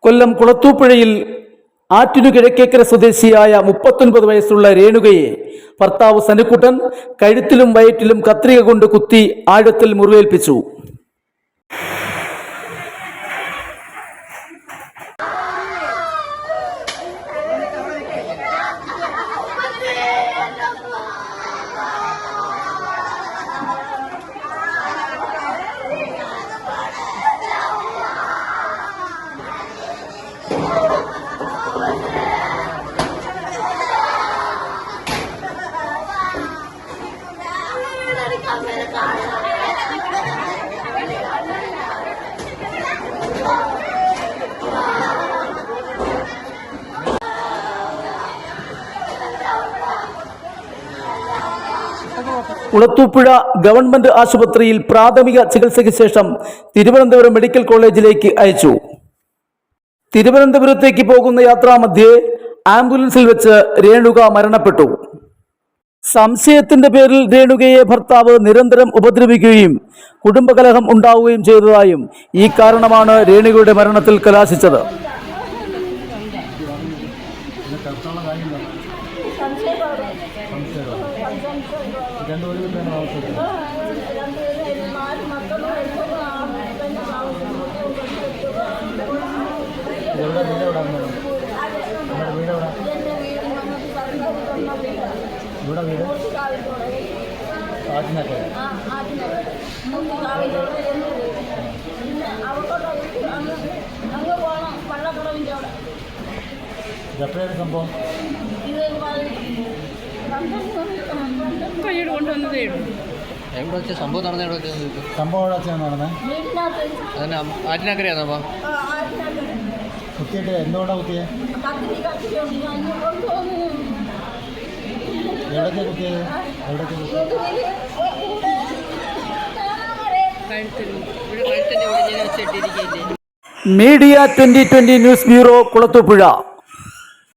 കൊല്ലം കുളത്തൂപ്പുഴയിൽ ആറ്റിനു കിഴക്കേക്കര സ്വദേശിയായ 39 വയസ്സുള്ള രേണുകയെ ഭർത്താവ് സനുക്കുട്ടൻ കഴുത്തിലും വയറ്റിലും കത്രിക കൊണ്ട് കുത്തി ആഴത്തിൽ മുറിവേൽപ്പിച്ചു. കുളത്തൂപ്പുഴ ഗവൺമെന്റ് ആശുപത്രിയിൽ പ്രാഥമിക ചികിത്സയ്ക്ക് ശേഷം തിരുവനന്തപുരം മെഡിക്കൽ കോളേജിലേക്ക് അയച്ചു. തിരുവനന്തപുരത്തേക്ക് പോകുന്ന യാത്രാമധ്യേ ആംബുലൻസിൽ വെച്ച് രേണുക മരണപ്പെട്ടു. സംശയത്തിന്റെ പേരിൽ രേണുകയെ ഭർത്താവ് നിരന്തരം ഉപദ്രവിക്കുകയും കുടുംബകലഹം ഉണ്ടാവുകയും ചെയ്തതായും ഈ കാരണമാണ് രേണുകയുടെ മരണത്തിൽ കലാശിച്ചത്. സംഭവം എവിടെ വെച്ച സംഭവം നടന്ന എവിടെ വെച്ച സംഭവം നടന്നേ അതന്നെ ആറ്റിനക്കരയാണോ കുത്തിയിട്ട് എന്തുകൊണ്ടാ കുത്തിയത് എവിടേക്കാ കുത്തിയത് എവിടേക്കാ മീഡിയ 2020 ന്യൂസ് ബ്യൂറോ കുളത്തൂപ്പുഴ.